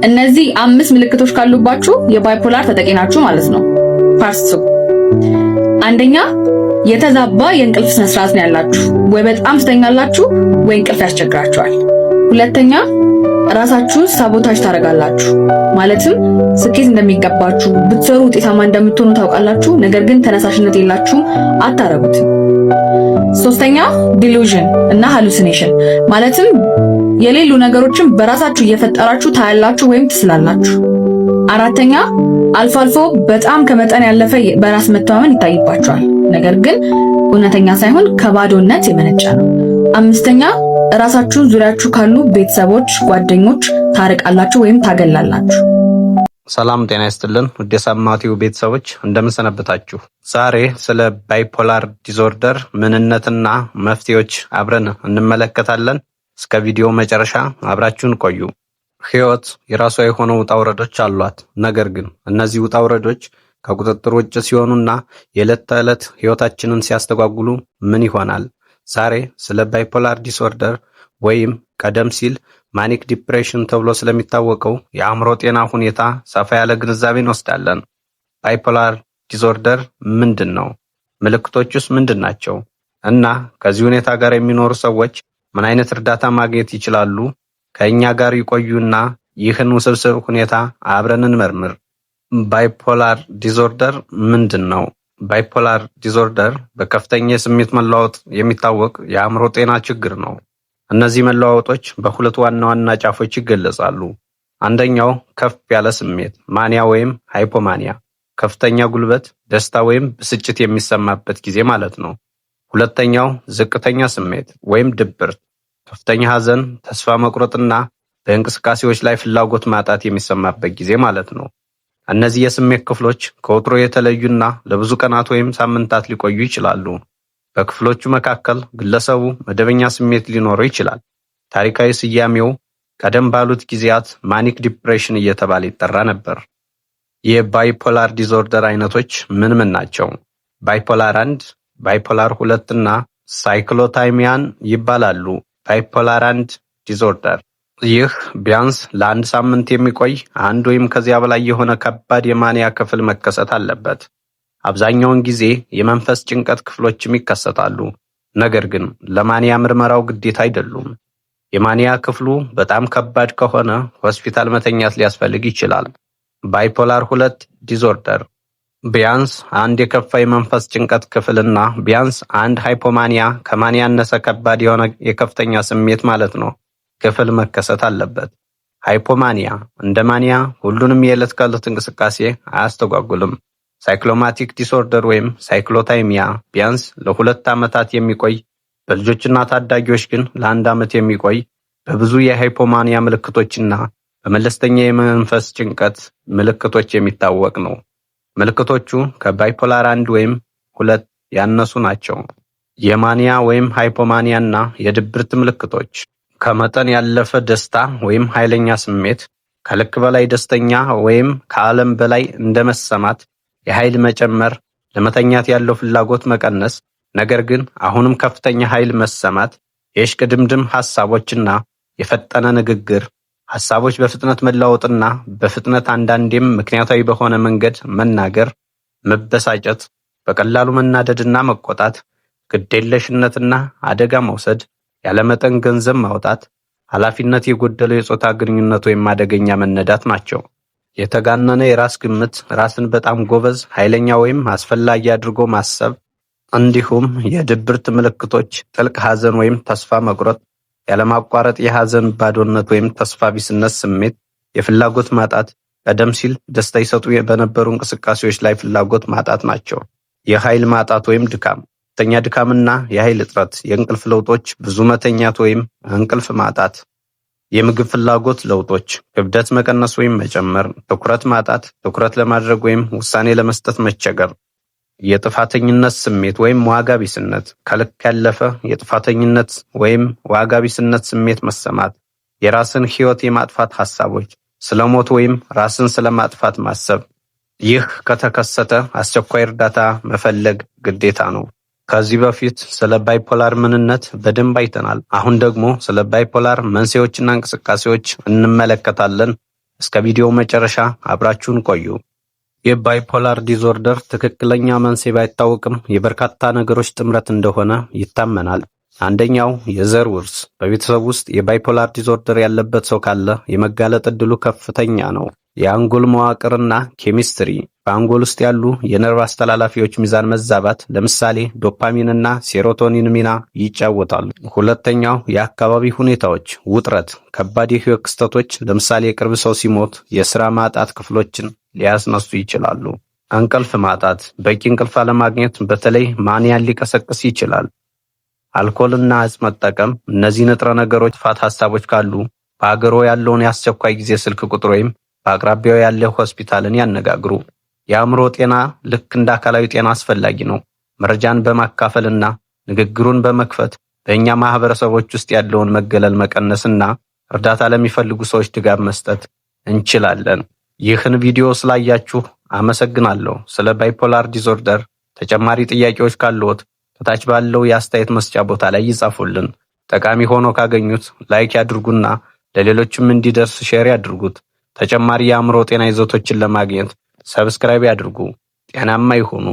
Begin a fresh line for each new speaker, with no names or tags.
እነዚህ 5 ምልክቶች ካሉባችሁ የባይፖላር ተጠቂ ናችሁ ማለት ነው። ፓርት 2 አንደኛ የተዛባ የእንቅልፍ ስነ ስርዓት ነው ያላችሁ፣ ወይ በጣም ትተኛላችሁ ወይ እንቅልፍ ያስቸግራችኋል። ሁለተኛ ራሳችሁን ሳቦታጅ ታደርጋላችሁ፣ ማለትም ስኬት እንደሚገባችሁ ብትሰሩ ውጤታማ እንደምትሆኑ ታውቃላችሁ፣ ነገር ግን ተነሳሽነት የላችሁም፣ አታረጉትም። ሶስተኛ ዲሉዥን እና ሃሉሲኔሽን፣ ማለትም የሌሉ ነገሮችን በራሳችሁ እየፈጠራችሁ ታያላችሁ ወይም ትስላላችሁ። አራተኛ አልፎ አልፎ በጣም ከመጠን ያለፈ በራስ መተማመን ይታይባችኋል፣ ነገር ግን እውነተኛ ሳይሆን ከባዶነት የመነጨ ነው። አምስተኛ ራሳችሁን ዙሪያችሁ ካሉ ቤተሰቦች፣ ጓደኞች ታርቃላችሁ ወይም ታገላላችሁ።
ሰላም ጤና ይስጥልን ውድ የሰማቲው ቤተሰቦች እንደምን ሰነበታችሁ? ዛሬ ስለ ባይፖላር ዲስኦርደር ምንነትና መፍትሄዎች አብረን እንመለከታለን። እስከ ቪዲዮ መጨረሻ አብራችሁን ቆዩ። ህይወት የራሷ የሆኑ ውጣ ውረዶች አሏት። ነገር ግን እነዚህ ውጣ ውረዶች ከቁጥጥር ውጭ ሲሆኑና የዕለት ተዕለት ህይወታችንን ሲያስተጓጉሉ ምን ይሆናል? ዛሬ ስለ ባይፖላር ዲስኦርደር ወይም ቀደም ሲል ማኒክ ዲፕሬሽን ተብሎ ስለሚታወቀው የአእምሮ ጤና ሁኔታ ሰፋ ያለ ግንዛቤ እንወስዳለን። ባይፖላር ዲስኦርደር ምንድን ነው? ምልክቶቹስ ምንድን ናቸው? እና ከዚህ ሁኔታ ጋር የሚኖሩ ሰዎች ምን አይነት እርዳታ ማግኘት ይችላሉ? ከእኛ ጋር ይቆዩና ይህን ውስብስብ ሁኔታ አብረን እንመርምር። ባይፖላር ዲስኦርደር ምንድን ነው? ባይፖላር ዲስኦርደር በከፍተኛ የስሜት መለዋወጥ የሚታወቅ የአእምሮ ጤና ችግር ነው። እነዚህ መለዋወጦች በሁለት ዋና ዋና ጫፎች ይገለጻሉ። አንደኛው ከፍ ያለ ስሜት ማኒያ ወይም ሃይፖማኒያ፣ ከፍተኛ ጉልበት፣ ደስታ ወይም ብስጭት የሚሰማበት ጊዜ ማለት ነው። ሁለተኛው ዝቅተኛ ስሜት ወይም ድብርት፣ ከፍተኛ ሐዘን፣ ተስፋ መቁረጥና በእንቅስቃሴዎች ላይ ፍላጎት ማጣት የሚሰማበት ጊዜ ማለት ነው። እነዚህ የስሜት ክፍሎች ከወትሮ የተለዩና ለብዙ ቀናት ወይም ሳምንታት ሊቆዩ ይችላሉ። በክፍሎቹ መካከል ግለሰቡ መደበኛ ስሜት ሊኖረው ይችላል። ታሪካዊ ስያሜው ቀደም ባሉት ጊዜያት ማኒክ ዲፕሬሽን እየተባለ ይጠራ ነበር። የባይፖላር ዲስኦርደር አይነቶች ምን ምን ናቸው? ባይፖላር 1፣ ባይፖላር 2 እና ሳይክሎታይሚያን ይባላሉ። ባይፖላር 1 ዲስኦርደር ይህ ቢያንስ ለአንድ ሳምንት የሚቆይ አንድ ወይም ከዚያ በላይ የሆነ ከባድ የማኒያ ክፍል መከሰት አለበት። አብዛኛውን ጊዜ የመንፈስ ጭንቀት ክፍሎችም ይከሰታሉ፣ ነገር ግን ለማኒያ ምርመራው ግዴታ አይደሉም። የማኒያ ክፍሉ በጣም ከባድ ከሆነ ሆስፒታል መተኛት ሊያስፈልግ ይችላል። ባይፖላር 2 ዲስኦርደር ቢያንስ አንድ የከፋ የመንፈስ ጭንቀት ክፍልና ቢያንስ አንድ ሃይፖማኒያ ከማኒያ ያነሰ ከባድ የሆነ የከፍተኛ ስሜት ማለት ነው ክፍል መከሰት አለበት። ሃይፖማኒያ እንደ ማኒያ ሁሉንም የዕለት ከዕለት እንቅስቃሴ አያስተጓጉልም። ሳይክሎማቲክ ዲስኦርደር ወይም ሳይክሎታይሚያ ቢያንስ ለ2 ዓመታት የሚቆይ በልጆችና ታዳጊዎች ግን ለ1 ዓመት የሚቆይ በብዙ የሃይፖማኒያ ምልክቶችና በመለስተኛ የመንፈስ ጭንቀት ምልክቶች የሚታወቅ ነው። ምልክቶቹ ከባይፖላር 1 ወይም 2 ያነሱ ናቸው። የማኒያ ወይም ሃይፖማኒያና የድብርት ምልክቶች ከመጠን ያለፈ ደስታ ወይም ኃይለኛ ስሜት፣ ከልክ በላይ ደስተኛ ወይም ከዓለም በላይ እንደመሰማት፣ የኃይል መጨመር፣ ለመተኛት ያለው ፍላጎት መቀነስ፣ ነገር ግን አሁንም ከፍተኛ ኃይል መሰማት፣ የእሽቅድምድም ሐሳቦችና የፈጠነ ንግግር፣ ሐሳቦች በፍጥነት መለዋወጥና በፍጥነት አንዳንዴም ምክንያታዊ በሆነ መንገድ መናገር፣ መበሳጨት፣ በቀላሉ መናደድና መቆጣት፣ ግዴለሽነትና አደጋ መውሰድ፣ ያለመጠን ገንዘብ ማውጣት፣ ኃላፊነት የጎደለው የጾታ ግንኙነት ወይም አደገኛ መነዳት ናቸው። የተጋነነ የራስ ግምት፣ ራስን በጣም ጎበዝ፣ ኃይለኛ ወይም አስፈላጊ አድርጎ ማሰብ፣ እንዲሁም የድብርት ምልክቶች ጥልቅ ሐዘን ወይም ተስፋ መቁረጥ፣ ያለማቋረጥ የሐዘን ባዶነት ወይም ተስፋ ቢስነት ስሜት፣ የፍላጎት ማጣት፣ ቀደም ሲል ደስታ ይሰጡ በነበሩ እንቅስቃሴዎች ላይ ፍላጎት ማጣት ናቸው። የኃይል ማጣት ወይም ድካም፣ ከፍተኛ ድካምና የኃይል እጥረት፣ የእንቅልፍ ለውጦች፣ ብዙ መተኛት ወይም እንቅልፍ ማጣት፣ የምግብ ፍላጎት ለውጦች፣ ክብደት መቀነስ ወይም መጨመር፣ ትኩረት ማጣት፣ ትኩረት ለማድረግ ወይም ውሳኔ ለመስጠት መቸገር፣ የጥፋተኝነት ስሜት ወይም ዋጋ ቢስነት፣ ከልክ ያለፈ የጥፋተኝነት ወይም ዋጋ ቢስነት ስሜት መሰማት፣ የራስን ሕይወት የማጥፋት ሐሳቦች፣ ስለሞት ወይም ራስን ስለማጥፋት ማሰብ። ይህ ከተከሰተ አስቸኳይ እርዳታ መፈለግ ግዴታ ነው። ከዚህ በፊት ስለ ባይፖላር ምንነት በደንብ አይተናል። አሁን ደግሞ ስለ ባይፖላር መንስኤዎችና እንቅስቃሴዎች እንመለከታለን። እስከ ቪዲዮው መጨረሻ አብራችሁን ቆዩ። የባይፖላር ዲስኦርደር ትክክለኛ መንስኤ ባይታወቅም የበርካታ ነገሮች ጥምረት እንደሆነ ይታመናል። አንደኛው የዘር ውርስ። በቤተሰብ ውስጥ የባይፖላር ዲስኦርደር ያለበት ሰው ካለ የመጋለጥ ዕድሉ ከፍተኛ ነው። የአንጎል መዋቅርና ኬሚስትሪ። በአንጎል ውስጥ ያሉ የነርቭ አስተላላፊዎች ሚዛን መዛባት ለምሳሌ ዶፓሚንና ሴሮቶኒን ሚና ይጫወታሉ። ሁለተኛው የአካባቢ ሁኔታዎች፣ ውጥረት፣ ከባድ የህይወት ክስተቶች ለምሳሌ የቅርብ ሰው ሲሞት የሥራ ማጣት ክፍሎችን ሊያስነሱ ይችላሉ። እንቅልፍ ማጣት፣ በቂ እንቅልፍ አለማግኘት በተለይ ማንያን ሊቀሰቅስ ይችላል። አልኮልና እጽ መጠቀም። እነዚህ ንጥረ ነገሮች ፋት ሐሳቦች ካሉ በአገሮ ያለውን የአስቸኳይ ጊዜ ስልክ ቁጥር ወይም በአቅራቢያው ያለ ሆስፒታልን ያነጋግሩ። የአእምሮ ጤና ልክ እንደ አካላዊ ጤና አስፈላጊ ነው። መረጃን በማካፈልና ንግግሩን በመክፈት በእኛ ማህበረሰቦች ውስጥ ያለውን መገለል መቀነስና እርዳታ ለሚፈልጉ ሰዎች ድጋፍ መስጠት እንችላለን። ይህን ቪዲዮ ስላያችሁ አመሰግናለሁ። ስለ ባይፖላር ዲስኦርደር ተጨማሪ ጥያቄዎች ካሉት ከታች ባለው የአስተያየት መስጫ ቦታ ላይ ይጻፉልን። ጠቃሚ ሆኖ ካገኙት ላይክ ያድርጉና ለሌሎችም እንዲደርስ ሼር ያድርጉት። ተጨማሪ የአእምሮ ጤና ይዘቶችን ለማግኘት ሰብስክራይብ ያድርጉ። ጤናማ ይሁኑ።